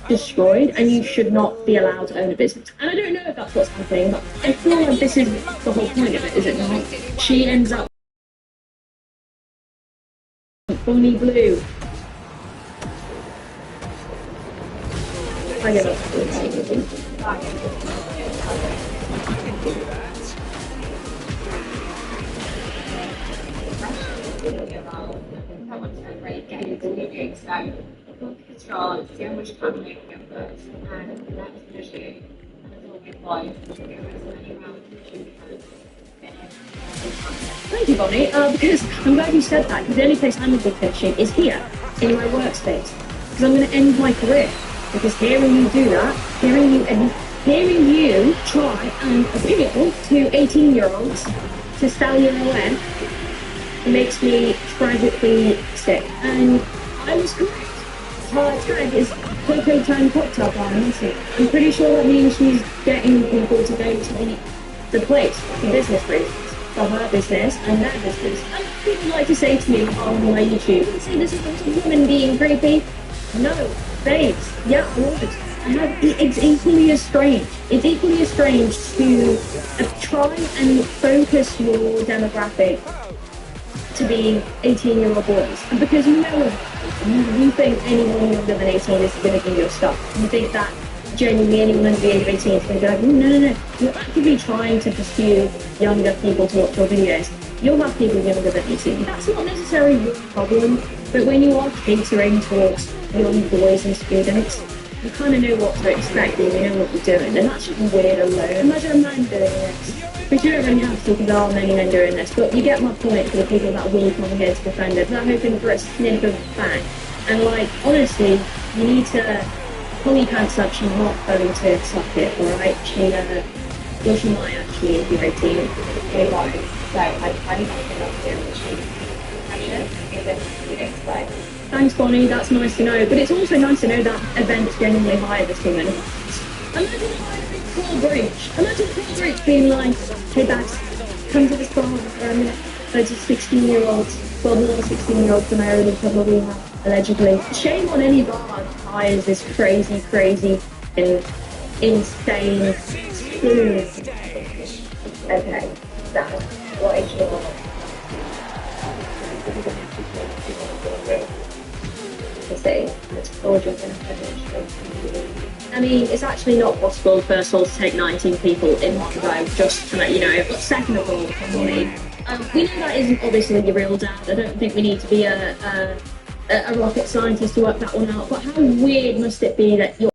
destroyed, and you should not be allowed to own a business. And I don't know if that's what's happening, but I feel like this is the whole point of it, is it not? She ends up Bonnie Blue. I get it. Control, see how much time you can put, and that's the issue. And it's all good boys, Thank you, Bonnie, because I'm glad you said that, because the only place I'm going to be finishing is here, in my workspace, because I'm going to end my career, because hearing you do that, hearing you try and appeal to 18-year-olds to cellular makes me tragically sick, and I was correct. Her tag is Coco Time Cocktail Bar, isn't it? I'm pretty sure that means she's getting people to go to the place for business reasons, for her business and their business. And people like to say to me on my YouTube, say this is not a woman being creepy. No, babes, yeah, I would. It's equally as strange. It's equally as strange to try and focus your demographic to be 18-year-old boys, because you think anyone younger than 18 is going to do your stuff. You think that genuinely anyone under the age of 18 is going to be like, no. You're actively trying to pursue younger people to watch your videos. You'll have people younger than 18. That's not necessarily your problem, but when you are catering towards young boys and students, you kind of know what to expect and you know what you're doing, and that's just weird alone. Imagine a man doing this. But you don't really have to, because there are many men doing this, but you get my point for the people that will come here to defend it. I'm hoping for a sniff of back. And like, honestly, you need to pull your pants up. She's not going to suck it, alright? She might actually, if you're 18. Okay, right. So, I need to think up here, which Thanks, Bonnie, that's nice to know. But it's also nice to know that events genuinely hire this woman. Imagine Paul Breach being like, hey Babs, come to this bar for a minute. Loads of 16-year-olds, well, more 16-year-olds than I already probably have, allegedly. Shame on any bar that hires this crazy, and insane spoon. Okay, so, what is your... To say, it's told you're going to finish. I mean, it's actually not possible, first of all, to take 19 people in one go, just to let you know. But second of all, Bonnie, we know that isn't obviously your real dad. I don't think we need to be a rocket scientist to work that one out. But how weird must it be that you're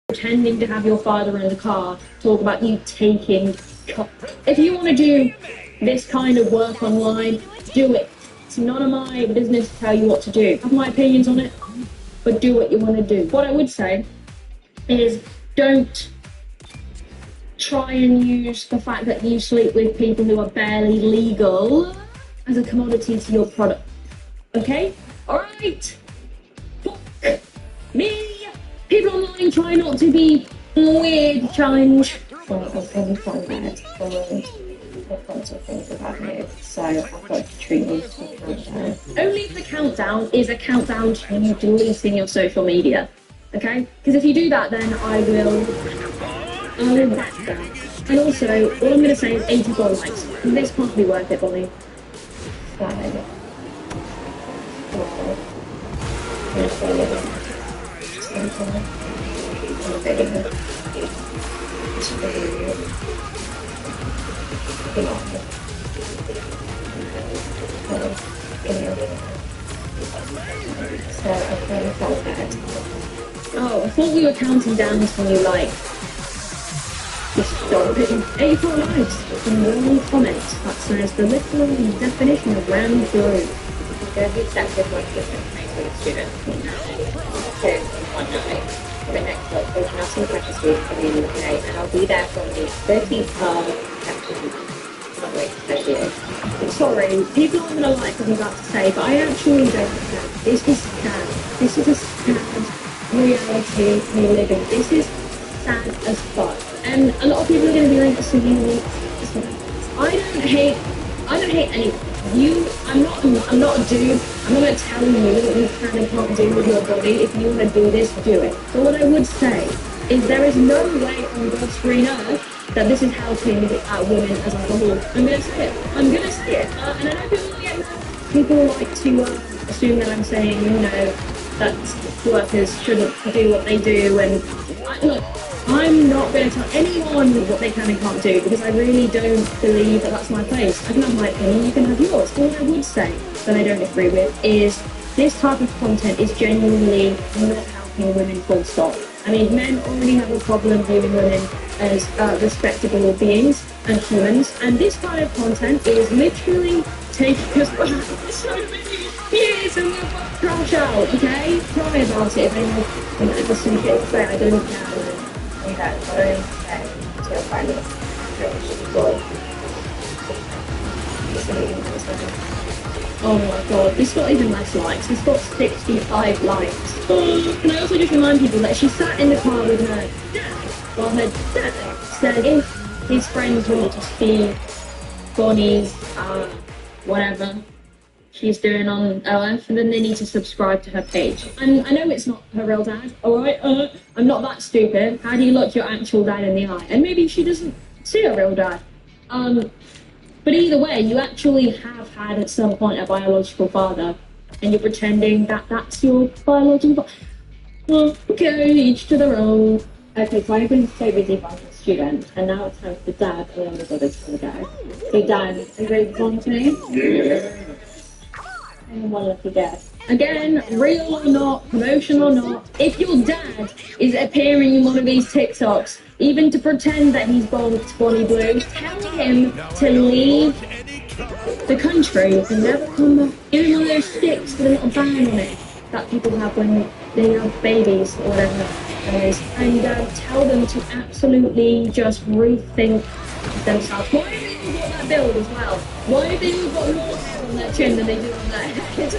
pretending to have your father in the car talk about you taking... If you want to do this kind of work online, do it. It's none of my business to tell you what to do. I have my opinions on it, but do what you want to do. What I would say is don't try and use the fact that you sleep with people who are barely legal as a commodity to your product. Okay? Alright? Fuck me! People online try not to be weird challenge. Things about me, so I've got to treat these to countdown. Only if the countdown is a countdown to you deleting your social media, okay? Because if you do that, then I will back that. And also, all I'm going to say is 84 likes. This can't be worth it, Bonnie. Oh, I thought we were counting down to you, like, just stop it. 84 likes and one comment that says the literal definition of round through. There's accepted like different things with a student. So, one night, the next week, there's an awesome practice week for the UK, and I'll be there from the 13th of September. Sorry, people aren't going to like what I'm about to say, but I actually don't care. This is sad. This is a sad reality we live in. This is sad as fuck. And a lot of people are going to be like, so you I don't hate anyone. I'm not a dude. I'm not going to tell you what you can and can't do with your body. If you want to do this, do it. But what I would say is there is no way on God's green earth that this is helping women as a whole. I'm going to say it. I'm going to say it. And I know people get mad. People like to assume that I'm saying, you know, that workers shouldn't do what they do. And look, I'm not going to tell anyone what they can and can't do because I really don't believe that that's my place. I can have my opinion, you can have yours. All I would say that I don't agree with is this type of content is genuinely not helping women full stop. I mean, men already have a problem viewing women as respectable beings and humans, and this kind of content is literally taking us back so many years and we're trash out, okay? Cry about it if anyone has some shit to say, I don't care. Oh my god, this got even less likes. This got 65 likes. And I also just remind people that she sat in the car with her dad while her dad said if his friends want to see Bonnie's whatever she's doing on Earth, and then they need to subscribe to her page. And I know it's not her real dad, alright? I'm not that stupid. How do you look your actual dad in the eye? And maybe she doesn't see her real dad. But either way, you actually have had at some point a biological father, and you're pretending that that's your biological father. Well, okay, each to their own. Okay, so I've been so busy being a student, and now it's time for dad and then the brothers to go. So dad, are you ready to come to me? Yeah. And one lucky guess. Again, real or not, promotion or not, if your dad is appearing in one of these TikToks, even to pretend that he's bonked Bonnie Blue, tell him to leave the country and never come back. Give him one of those sticks with a little bang on it that people have when they have babies or whatever it is, and tell them to absolutely just rethink themselves. Why have they all got that build as well? Why have they all got more hair on their chin than they do on their head?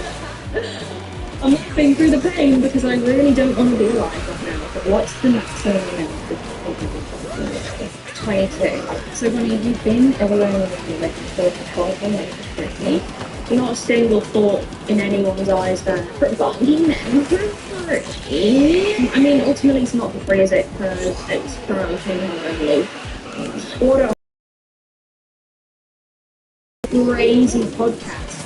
I'm laughing through the pain because I really don't want to be alive right now. But what's the maximum amount of 22. So Bonnie, you've been alone with your record for 12 minutes. Not a single thought in anyone's eyes there. But Bonnie never free. I mean, ultimately it's not for free, is it? Because it's promotion only. What a crazy podcast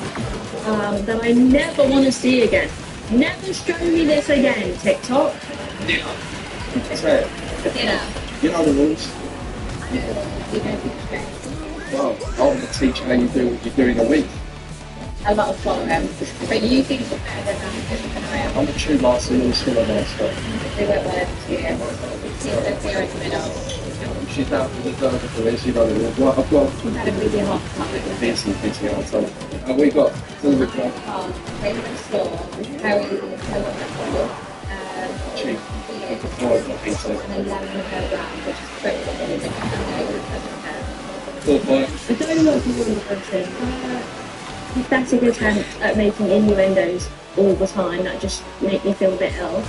that I never want to see again. Never show me this again, TikTok. That's right. You know the rules. Well, I want to teach how you do what you do in a week. A lot of follow them. But you think it's better than I am. I'm a true master in school of that stuff. They went well to you. It's here in the middle. She's out for the further for this, you know the rules. Well, I've got We've had a really hot topic with this and this here. So, we got all the crap. Raven Store, Harry, Cheap. and then lemon program, which is great. I don't know if you want to person. Pathetic attempt at making innuendos all the time that just make me feel a bit ill.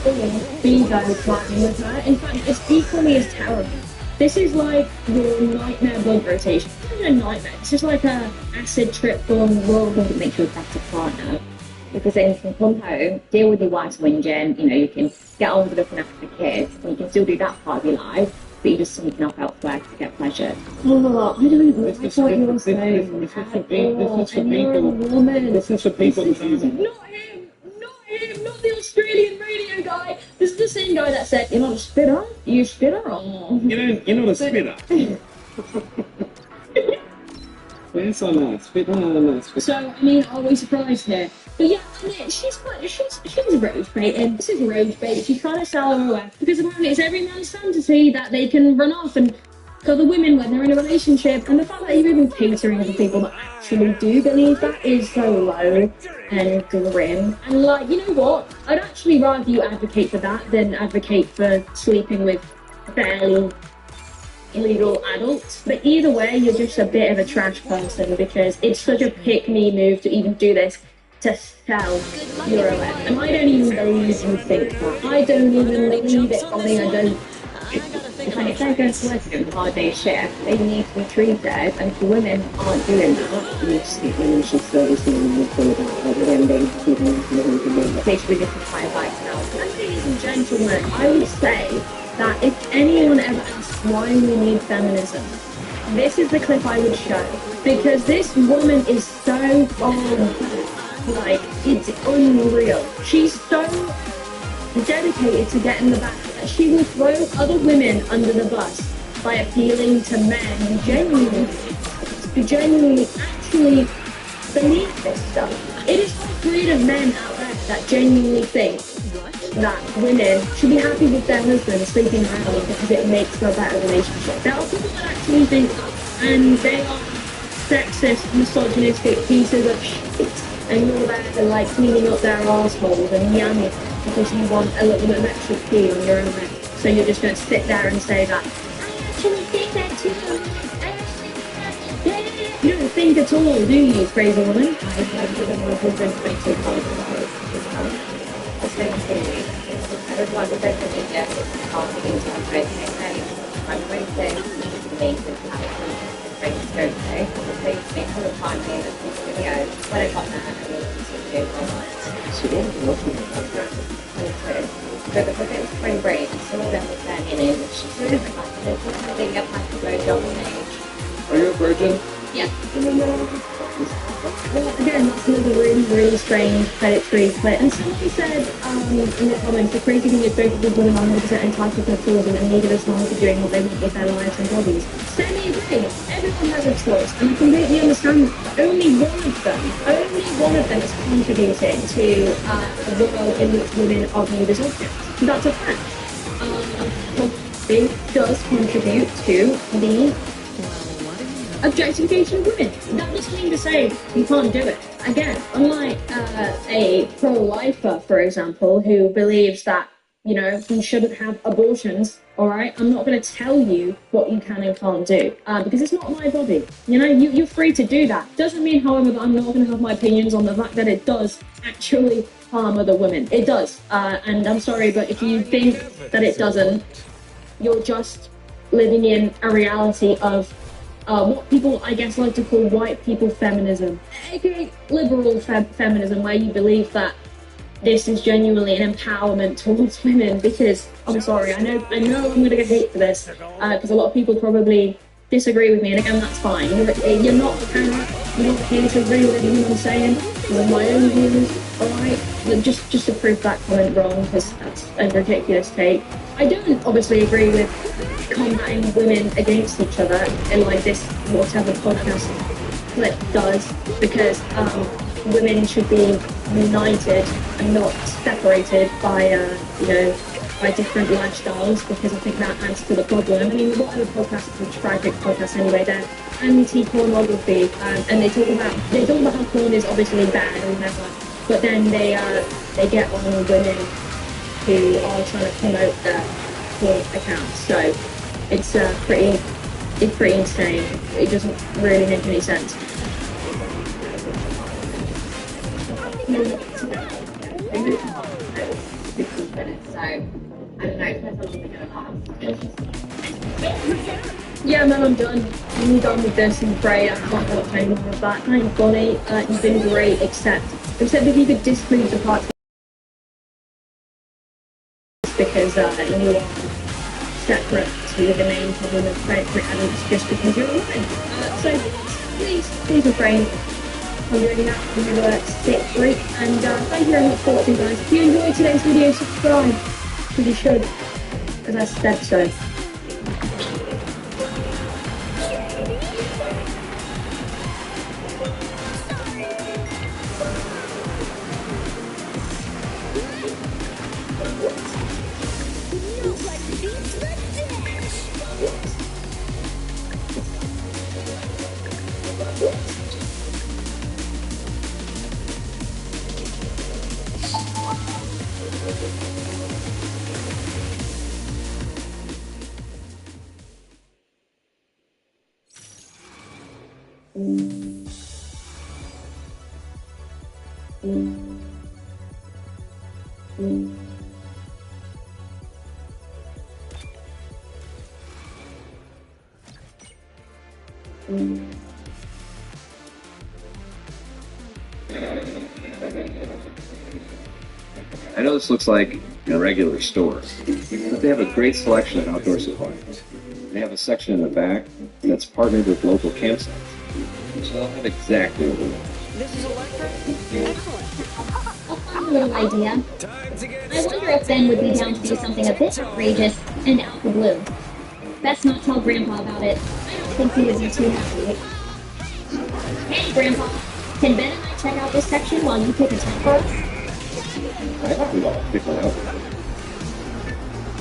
Bingo climbing with her. In fact, it's equally as terrible. This is like your nightmare blood rotation. It's not a nightmare. It's just like a acid trip gone wrong. It makes you a better partner because then you can come home, deal with your wife's whinging. You know, you can get on with looking after the kids, and you can still do that part of your life. But you're just sneaking off elsewhere to get pleasure. Oh, I don't know. I thought you were saying. This is for people. Not him. Not the Australian radio guy. This is the same guy that said, "You're not a spitter. You spitter." Oh. You're not a spitter. Yes or no? Spitter or no? So I mean, are we surprised here? But yeah, she's rage baiting. This is rage bait. She's trying to sell her away because apparently it's every man's fantasy that they can run off and kill the women when they're in a relationship. And the fact that you're even catering for people that actually do believe that is so low and grim. And like, you know what? I'd actually rather you advocate for that than advocate for sleeping with barely illegal adults. But either way, you're just a bit of a trash person because it's such a pick-me move to even do this to sell your OM. And I don't even believe you think that. I don't even believe it, Bonnie. I And if they're going to work and doing a hard day shift, they need to be treated. And if the women aren't doing that, You see, women should still be seen in the field of when they keep on doing they should be looking for higher bikes now. Ladies and gentlemen, I would say that if anyone ever asks why we need feminism, this is the clip I would show. Because this woman is so like, it's unreal. She's so dedicated to getting the back that she will throw other women under the bus by appealing to men who genuinely actually believe this stuff. It is a breed of men out there that genuinely think that women should be happy with their husbands sleeping around because it makes for a better relationship. There are people that actually think that, and they are sexist, misogynistic pieces of shit, and you're there to like cleaning up their assholes and yamming because you want a little bit of extra pee on your own neck. So you're just going to sit there and say that, I actually think that too. I actually think that. You don't think at all, do you, crazy woman? So the book is spring break, some of them were turning in. She's sort of like, they get like a blowjob stage. Are you a virgin? Yeah. Well, again, that's another really, really strange predatory clip. And somebody said in the comments, the crazy thing is both of these women are 100% entitled to children and neither as long as they're doing what they want with their lives and bodies. Semi-agree. Everyone has a choice, and I completely understand that. Only one of them is contributing to the world in which women are viewed as objects. That's a fact. It does contribute to the objectification of women. That doesn't mean to say you can't do it. Again, unlike a pro-lifer, for example, who believes that, you know, you shouldn't have abortions, all right? I'm not going to tell you what you can and can't do because it's not my body. You know, you're free to do that. Doesn't mean, however, that I'm not going to have my opinions on the fact that it does actually harm other women. It does. And I'm sorry, but if you think that it doesn't, you're just living in a reality of what people, I guess, like to call white people feminism, aka liberal feminism, where you believe that this is genuinely an empowerment towards women. Because I'm sorry, I know I'm going to get hate for this because a lot of people probably disagree with me, and again, that's fine. You're not the parent. You're not here to agree with everything I'm saying. These are my own views, all right? But just to prove that comment wrong, because that's a ridiculous take. I don't obviously agree with combating women against each other in like this whatever podcast clip does, because women should be united and not separated by by different lifestyles, because I think that adds to the problem. I mean, whatever podcast is a tragic podcast anyway, they're anti-pornography, and they talk about how porn is obviously bad or whatever, but then they get on women who are trying to promote their porn accounts. So it's pretty insane. It doesn't really make any sense. Yeah, man, I'm done. I'm done with this and pray I can't watch any more of that. Thanks, Bonnie. You've been great, except if you could disprove the part because you are separate to the main problem of predatory adults just because you're a woman. So please refrain from doing that when you stay free. And thank you very much for watching, guys. If you enjoyed today's video, subscribe, because you should, because I said so. I know this looks like a regular store, but they have a great selection of outdoor supplies. They have a section in the back that's partnered with local campsites, so they'll have exactly what we want. This is electric? Excellent. A fun little idea. I wonder if Ben would be down to do something a bit outrageous and out the blue. Best not tell Grandpa about it. I don't think he would be too happy. Hey, Grandpa, can Ben and I check out this section while you pick a tent for us? I thought we'd all pick one out.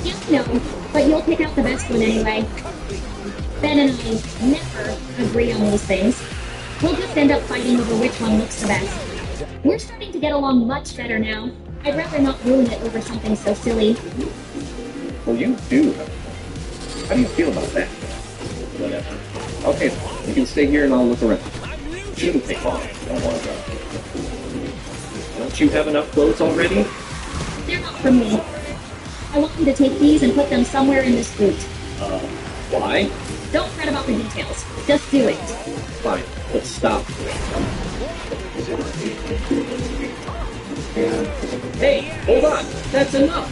Yeah, no, but you'll pick out the best one anyway. Ben and I never agree on these things. We'll just end up fighting over which one looks the best. We're starting to get along much better now. I'd rather not ruin it over something so silly. Well, you do. How do you feel about that? Whatever. Okay, you can stay here and I'll look around. Shouldn't take long. Don't want to go. Don't you have enough clothes already? They're not for me. I want you to take these and put them somewhere in this boot. Why? Don't fret about the details. Just do it. Fine, but stop. Hey, hold on! That's enough!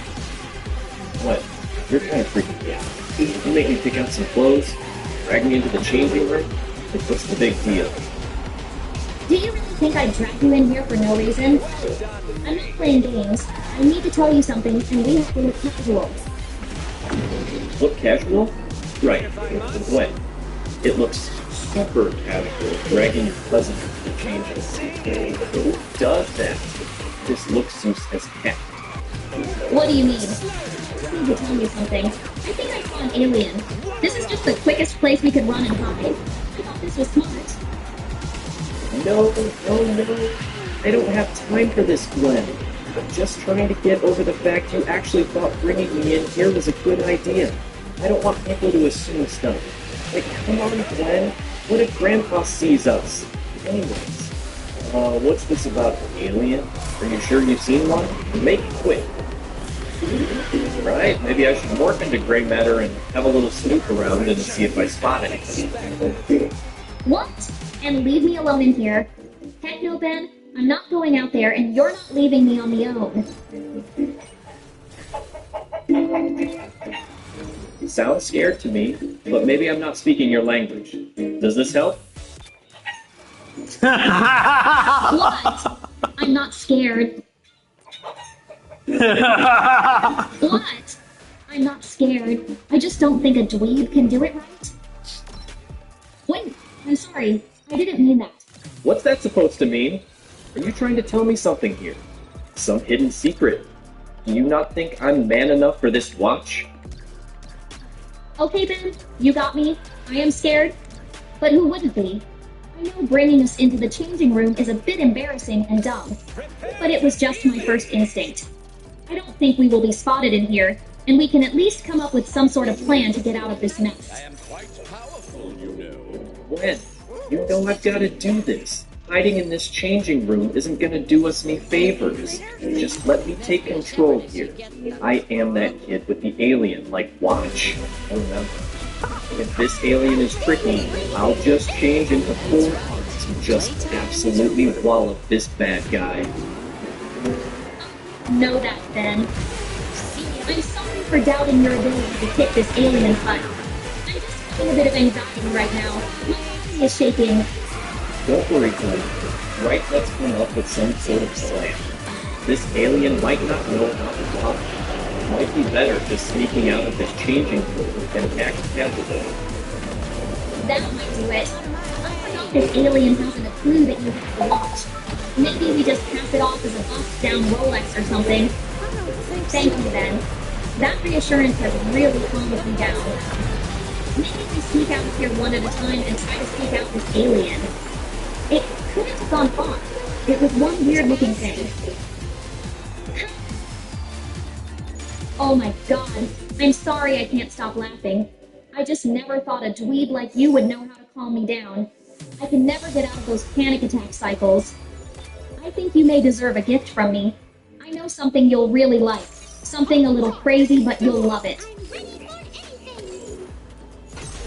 What? You're kind of freaking me out. You make me pick out some clothes, drag me into the changing room? What's the big deal? Do you really think I'd drag you in here for no reason? I'm not playing games. I need to tell you something, and we have to look casual. Look casual? Right. When? It looks super casual, dragging your cousin into the changes. Who does that? This looks useless as heck. What do you mean? I need to tell you something. I think I saw an alien. This is just the quickest place we could run and hide. I thought this was smart. No. I don't have time for this, Glenn. I'm just trying to get over the fact you actually thought bringing me in here was a good idea. I don't want people to assume stuff. Like, come on, Glenn. What if Grandpa sees us? Anyways, what's this about an alien? Are you sure you've seen one? Make it quick. Right, maybe I should morph into gray matter and have a little snoop around and see if I spot anything. What? And leave me alone in here? Heck no, Ben. I'm not going out there, and you're not leaving me on the own. Sounds scared to me, but maybe I'm not speaking your language. Does this help? What? I'm not scared. What? I'm not scared. I just don't think a dweeb can do it right. Wait, I'm sorry. I didn't mean that. What's that supposed to mean? Are you trying to tell me something here? Some hidden secret? Do you not think I'm man enough for this watch? Okay, Ben, you got me. I am scared. But who wouldn't be? I know bringing us into the changing room is a bit embarrassing and dumb, but it was just my first instinct. I don't think we will be spotted in here, and we can at least come up with some sort of plan to get out of this mess. I am quite powerful, you know. Gwen, you know I've got to do this. Hiding in this changing room isn't going to do us any favors. Just let me take control here. I am that kid with the alien, like, watch. Remember, if this alien is tricky, I'll just change into full parts and just absolutely wallop this bad guy. Know that, Ben. I'm sorry for doubting your ability to kick this alien's butt. I'm just feeling a bit of anxiety right now. My body is shaking. Don't worry, Glenn. Right, let's come up with some sort of plan. This alien might not know how to talk. It might be better just sneaking out of this changing room and act casual. That might do it. I forgot this alien hasn't a clue that you have the watch. Maybe we just pass it off as a bust-down Rolex or something. Thank you, Ben. That reassurance has really calmed me down. Maybe we sneak out of here one at a time and try to sneak out this alien. It couldn't have gone far. It was one weird-looking thing. Oh my god. I'm sorry I can't stop laughing. I just never thought a dweeb like you would know how to calm me down. I can never get out of those panic attack cycles. I think you may deserve a gift from me. I know something you'll really like. Something a little crazy, but you'll love it.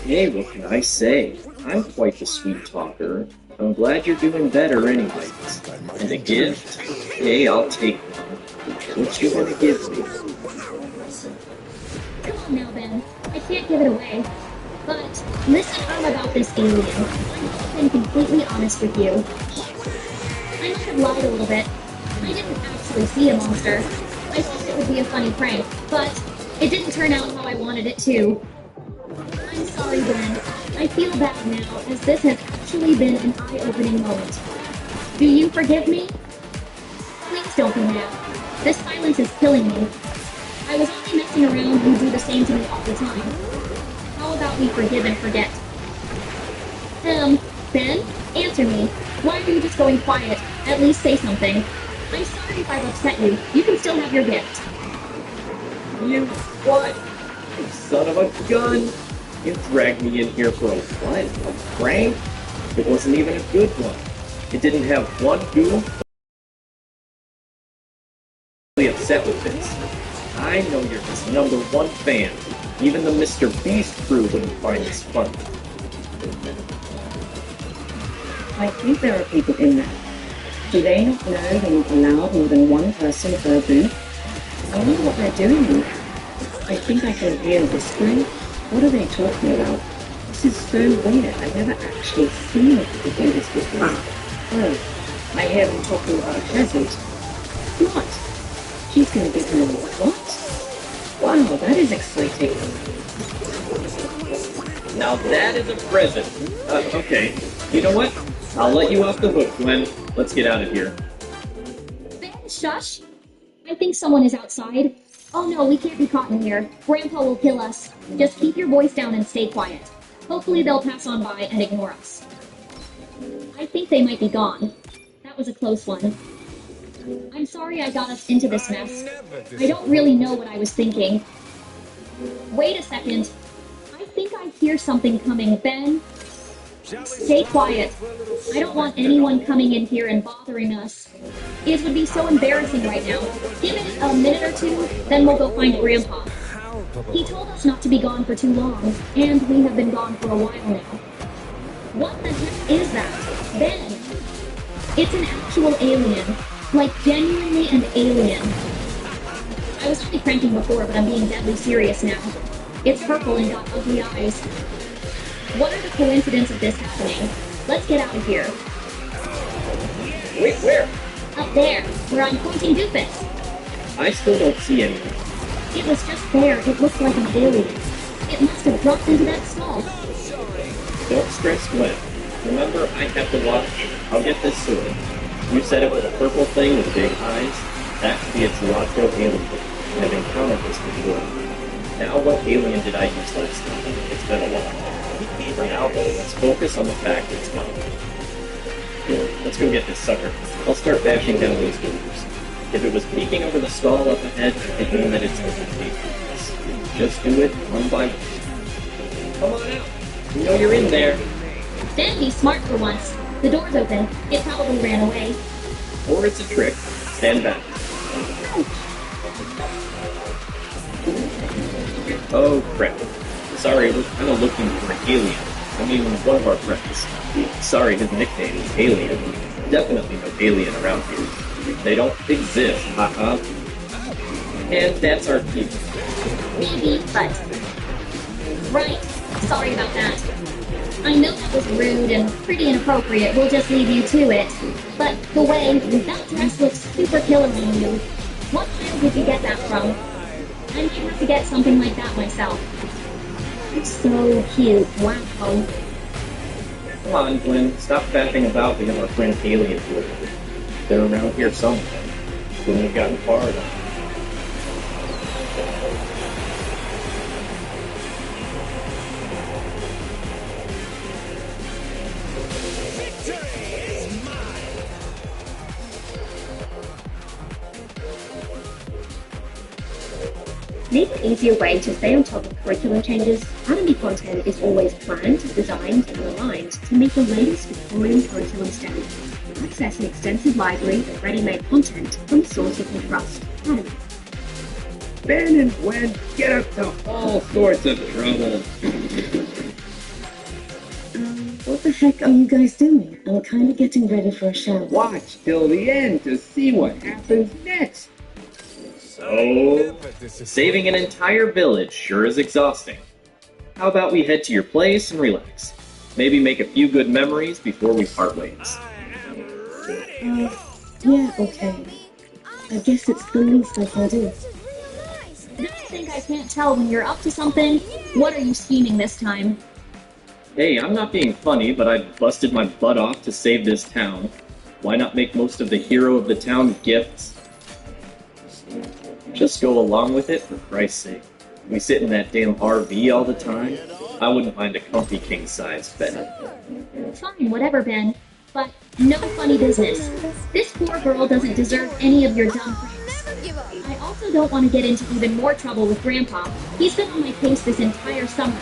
Hey, what can I say? I'm quite the sweet talker. I'm glad you're doing better anyways. And a gift? Hey, I'll take one. What you gonna give me? Come on now, Ben. I can't give it away. But listen about this alien. I've been completely honest with you. I might have lied a little bit. I didn't actually see a monster. I thought it would be a funny prank, but it didn't turn out how I wanted it to. I'm sorry, Ben. I feel bad now, as this has actually been an eye-opening moment. Do you forgive me? Please don't be mad. This silence is killing me. I was only messing around. You do the same to me all the time. How about we forgive and forget? Ben, answer me. Why are you just going quiet? At least say something. I'm sorry if I've upset you. You can still have your gift. You what? You son of a gun! You dragged me in here for a what? A prank? It wasn't even a good one. It didn't have one goof. I'm really upset with this. I know you're his #1 fan. Even the Mr. Beast crew wouldn't find this funny. I think there are people in there. Do they not know they're not allowed more than one person per booth? I wonder what they're doing in there. I think I can hear whispering. What are they talking about? This is so weird. I've never actually seen people do this before. Oh, I hear them talking about a present. What? She's going to give him a what? Wow, that is exciting. Now that is a present. Okay. You know what? I'll let you off the hook, Gwen. Let's get out of here. Ben, shush! I think someone is outside. Oh no, we can't be caught in here. Grandpa will kill us. Just keep your voice down and stay quiet. Hopefully they'll pass on by and ignore us. I think they might be gone. That was a close one. I'm sorry I got us into this mess. I don't really know what I was thinking. Wait a second. I think I hear something coming. Ben, stay quiet. I don't want anyone coming in here and bothering us. It would be so embarrassing right now. Give it a minute or two, then we'll go find Grandpa. He told us not to be gone for too long, and we have been gone for a while now. What the heck is that? Ben! It's an actual alien. Like, genuinely an alien. I was only pranking before, but I'm being deadly serious now. It's purple and got ugly eyes. What are the coincidences of this happening? Let's get out of here. Wait, where? Up there, where I'm pointing Doofus. I still don't see anything. It was just there. It looked like an alien. It must have dropped into that stall. Don't stress, Gwen. Remember, I have to watch. I'll get this sorted. You said it was a purple thing with big eyes. That could be a Cilantro alien. I've encountered this before. Now, what alien did I use last time? It's been a while. For now, though, let's focus on the fact that it's coming. Here, let's go get this sucker. I'll start bashing down these doors. If it was peeking over the stall up ahead, it means that it's going to just do it one by one. Come on out. You know you're in there. Ben, be smart for once. The door's open. It probably ran away. Or it's a trick. Stand back. Oh, crap. Sorry, we're kind of looking for an alien. I mean, one of our friends. Sorry, his nickname is Alien. Definitely no alien around here. They don't exist, haha. And that's our cue. Maybe, but... Right. Sorry about that. I know that was rude and pretty inappropriate. We'll just leave you to it. But the way that dress looks super killer on you. What aisle did you get that from? I might have to get something like that myself. It's so cute. Wow. Come on, Gwen. Stop fapping about because our friend Alien here. They're around here somewhere. Couldn't have gotten far enough. Need an easier way to stay on top of curriculum changes? Academy content is always planned, designed, and aligned to meet the latest Victorian curriculum standards. Access an extensive library of ready-made content from a source you can trust. Academy. Ben and Gwen get up to all sorts of trouble. What the heck are you guys doing? I'm kind of getting ready for a shower. Watch till the end to see what happens next. So, saving an entire village sure is exhausting. How about we head to your place and relax? Maybe make a few good memories before we part ways. Yeah, okay. I guess it's the least I can do. Don't think I can't tell when you're up to something? What are you scheming this time? Hey, I'm not being funny, but I busted my butt off to save this town. Why not make most of the hero of the town gifts? Just go along with it, for Christ's sake. We sit in that damn RV all the time. I wouldn't mind a comfy king-size bed. Fine, whatever, Ben. But no funny business. This poor girl doesn't deserve any of your dumb pranks. I also don't want to get into even more trouble with Grandpa. He's been on my case this entire summer.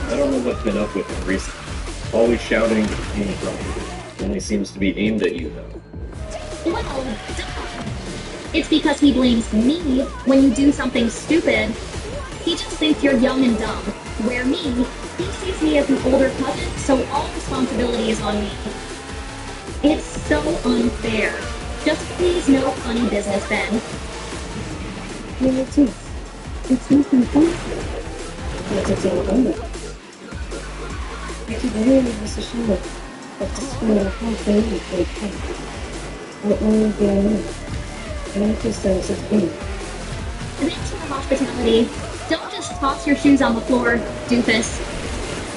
I don't know what's been up with him recently. Always shouting to the king trouble. Only seems to be aimed at you, though. Well, duh. It's because he blames me when you do something stupid. He just thinks you're young and dumb. Where me, he sees me as an older cousin, so all responsibility is on me. It's so unfair. Just please no funny business, Ben. Yeah, it is. It's nothing fancy. But it's all over. I could really use a shower, but to spend a whole day with a cat. I'll only be alone. And I just those as me. Thanks for the hospitality. Don't just toss your shoes on the floor, doofus.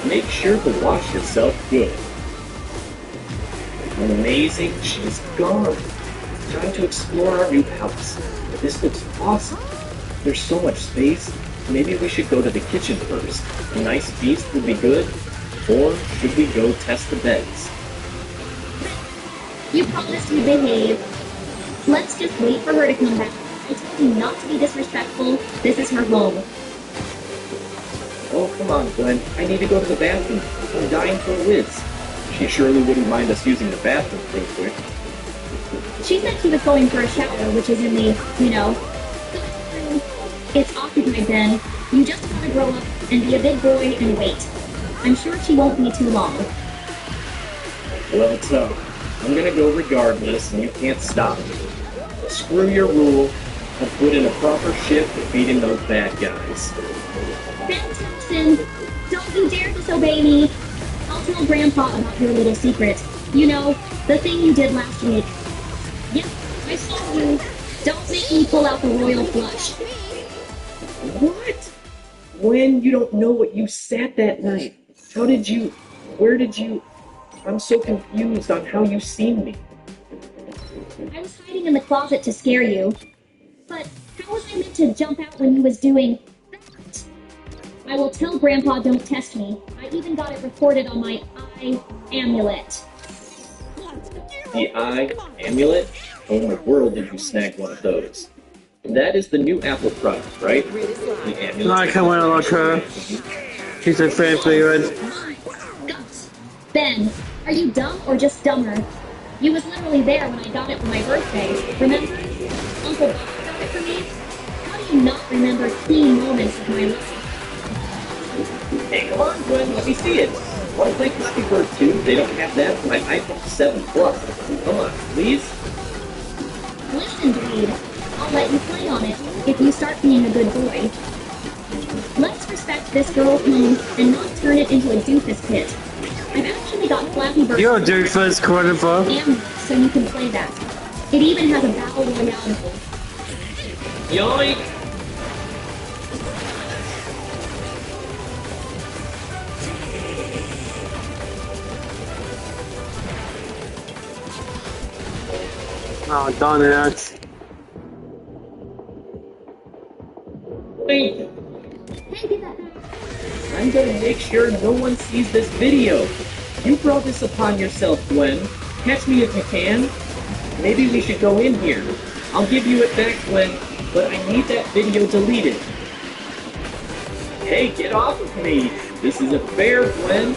Make sure to wash yourself good. Amazing, she's gone. Time to explore our new house. This looks awesome. There's so much space. Maybe we should go to the kitchen first. A nice feast would be good. Or should we go test the beds? You promised you'd behave. Let's just wait for her to come back. I told you not to be disrespectful. This is her home. Oh, come on, Glenn. I need to go to the bathroom. I'm dying for a whiz. She surely wouldn't mind us using the bathroom real quick. She said she was going for a shower, which is in the, It's occupied, Ben. You just gotta grow up and be a big boy and wait. I'm sure she won't be too long. Well, it's I'm gonna go regardless, and you can't stop me. Screw your rule. I'll put in a proper shift defeating those bad guys. Ben Thompson, don't you dare disobey me. I'll tell Grandpa about your little secret. You know, the thing you did last week. Yep, I saw you. Don't make me pull out the royal flush. What? When you don't know what you sat that night? Where did you... I'm so confused on how you seen me. I was hiding in the closet to scare you. But how was I meant to jump out when you was doing that? I will tell Grandpa don't test me. I even got it recorded on my eye amulet. The eye amulet? How in the world did you snag one of those? That is the new Apple product, right? The amulet. I can win a lot her. She's a fan favorite. Guts. Ben, are you dumb or just dumber? You was literally there when I got it for my birthday, remember? Uncle Bob got it for me? How do you not remember key moments of my life? Hey, come on, Glenn, let me see it. Want to play Flappy Bird 2? They don't have that for my iPhone 7 Plus. Come on, please. Listen, Dweeb, I'll let you play on it if you start being a good boy. Let's respect this girl's home and not turn it into a doofus pit. I've actually got Flappy Bird You're a doofus, Christopher. and so you can play that. It even has a battle royale mode. Yoink! Oh, darn it. Wait, Hey, get that back. I'm gonna make sure no one sees this video. You brought this upon yourself, Gwen. Catch me if you can. Maybe we should go in here. I'll give you it back, Gwen, but I need that video deleted. Hey, get off of me! This isn't fair, Gwen.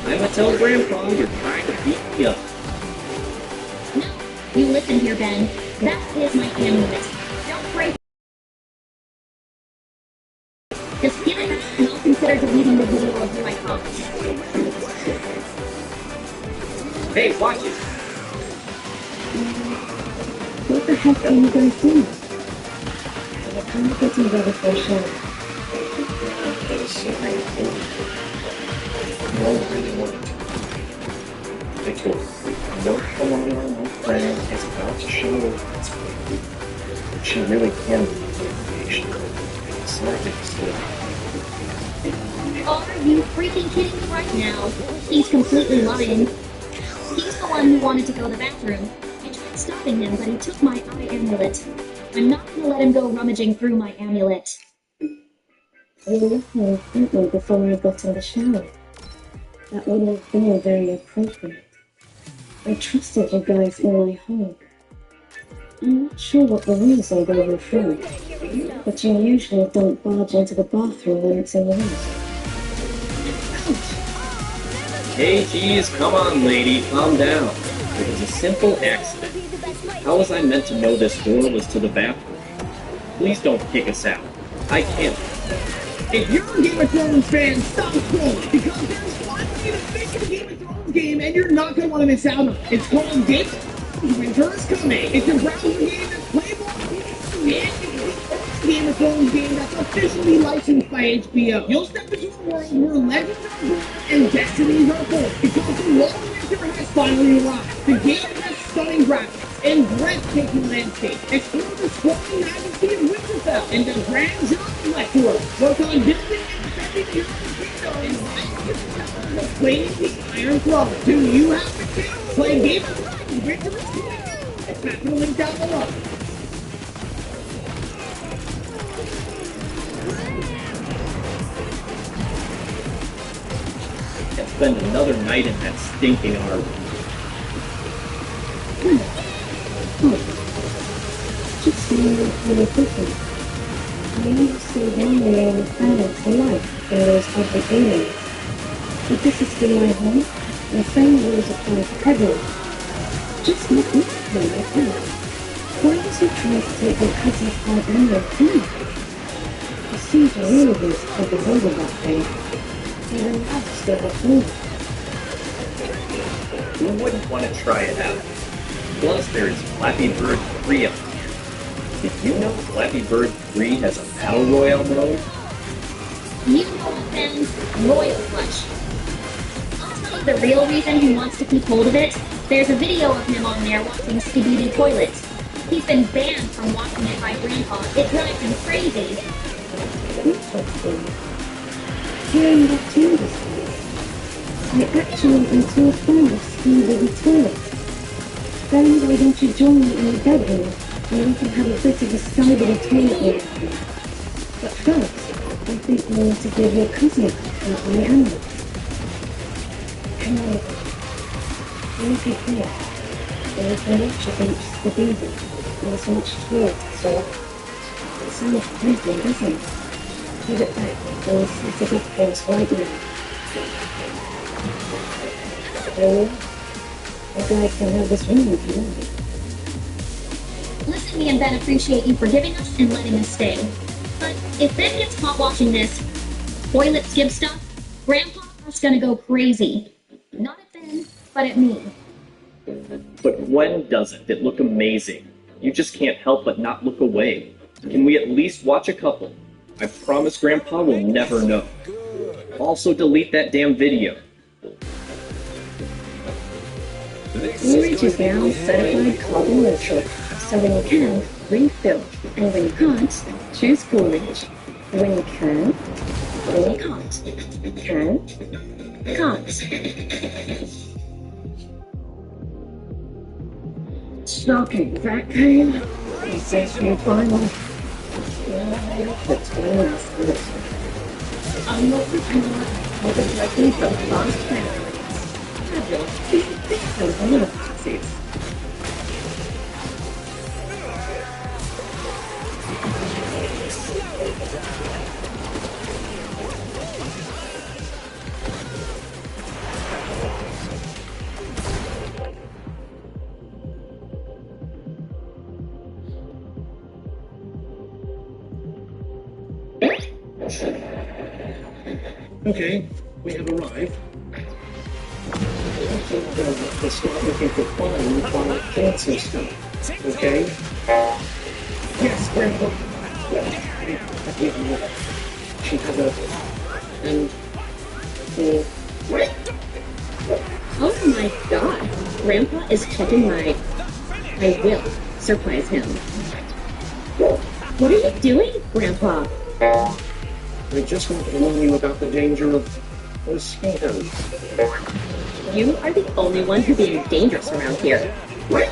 I'ma tell Grandpa you're trying to beat me up. No, you listen here, Ben. That is my amulet. Don't break. Just give it back and I'll consider deleting the video of you I promise. Hey, watch it! What the heck are you guys doing? I'm getting ready for a shower. No, really want to. I told her, no, come on, my friend is about to show us that she really can be information. It's not just Are you freaking kidding me right now? He's completely lying. He's the one who wanted to go to the bathroom. I tried stopping him, but he took my eye amulet. I'm not gonna let him go rummaging through my amulet. You left me appointment before I got in the shower. That wouldn't have been very appropriate. I trusted you guys in my home. I'm not sure what the rules are going through, but you usually don't barge into the bathroom when it's in use. Hey, geez, come on, lady, calm down. It was a simple accident. How was I meant to know this door was to the bathroom? Please don't kick us out. I can't. If you're a Game of Thrones fan, stop scrolling, because there's finally an official Game of Thrones game, and you're not going to want to miss out on it. It's called Game of Thrones Winter is Coming. It's a browser game that's playable on PC, and it's the only Game of Thrones game that's officially licensed by HBO. You'll step into a world where legends are born and destinies are born, because the long winter has finally arrived. The game has stunning graphics and breathtaking landscape. Explore the sprawling majesty of Winterfell and the grandeur of Westworld. Work on building and defending your kingdom and fighting yourself claiming the Iron Throne. Do you have the chance to play Game of Thrones Winter is Coming? I'll tap the link down below. Can't spend another night in that stinking arbor. Just really quickly. I used to see one million planets alive in those other aliens. But this is still my home, and the same rules apply to everyone. Just not me, my friend. Why was you trying to take your cousin's part in your team? You seem to really be of the world that day. Even now, still a fool. Who wouldn't want to try it out? Plus, there's Flappy Bird 3 up there. Did you know Flappy Bird 3 has a Battle Royale mode? You know what, Ben? Royal Flush. I'll tell you the real reason he wants to keep hold of it. There's a video of him on there watching Scooby-Doo Toilet. He's been banned from watching it by Grandpa. It drives him crazy. Interesting. Hearing that too this week. I actually went into a fan of Scooby-Doo Toilet. Then why don't you join me in the bedroom and we can have a bit of a Scooby-Doo Toilet reaction? But first, I think we need to give your cousin a copy of my animal. Come on, look at here. There is a lecture against the baby. There's much to it, so it sounds tempting, doesn't it? Give it back, or it's a big force right now. Really? You guys can have this room if you want. Listen, me and Ben appreciate you forgiving us and letting us stay. But if Ben gets caught watching this toilet skip stuff, Grandpa's gonna go crazy. Not at Ben, but at me. But when doesn't it look amazing? You just can't help but not look away. Can we at least watch a couple? I promise Grandpa will never know. Also delete that damn video. Storage is now certified carbon neutral, so when you can, refill, and when you can't, choose storage. When you can, when you can't. Shocking, that came. Essentially final. I'm not prepared for the technique of fast families. Okay, we have arrived. to start looking for fun while dancing stuff, okay? Yes, Grandpa. I give you that. She has a... and... Wait! Oh my god. Grandpa is checking my... I will surprise him. What are you doing, Grandpa? I just want to warn you about the danger of mosquitoes. You are the only one who being dangerous around here. What?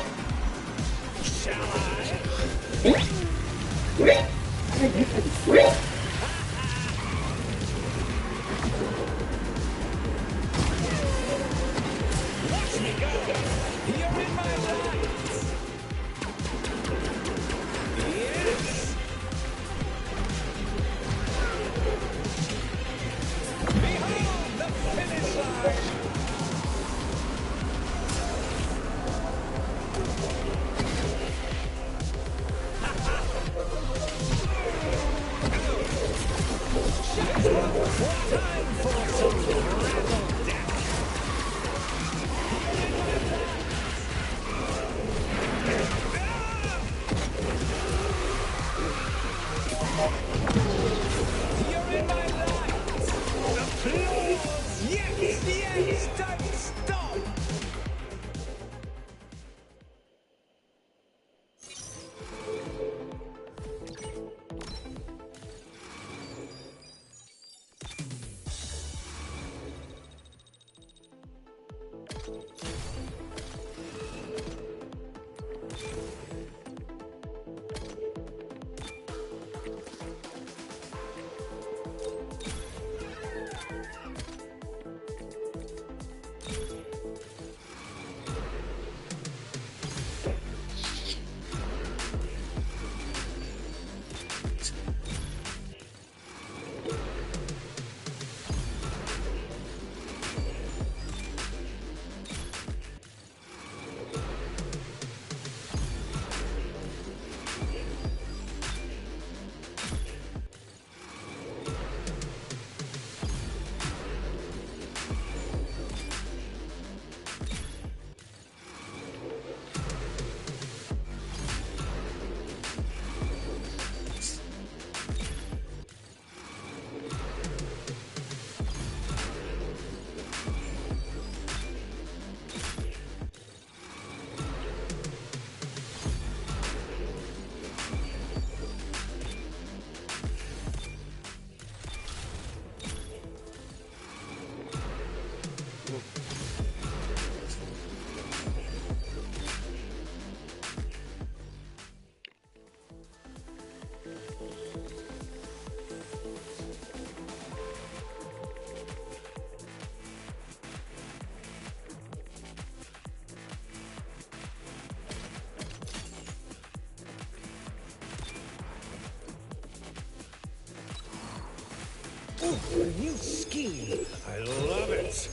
Ooh, a new scheme. I love it.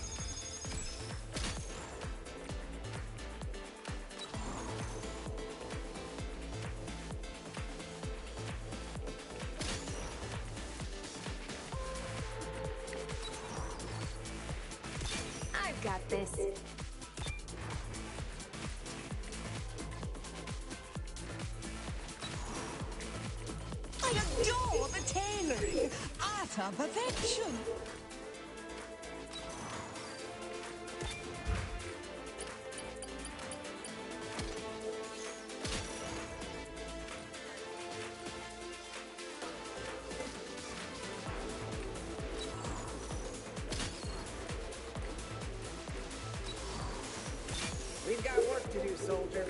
I've got this. I adore the tailoring. Utter perfection. We've got work to do, soldier.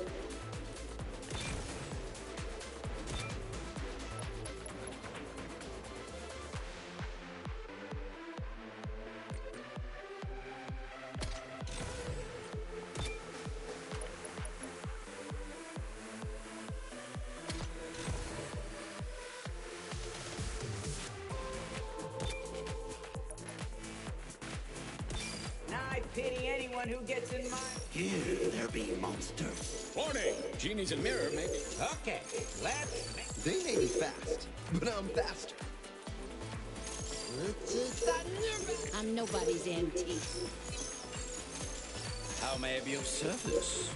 Now I pity anyone who gets in my... Here there be monsters. Warning! Genies and mirror maybe. Okay, let's... They may be fast, but I'm faster. I'm nobody's antique. How may I be of service?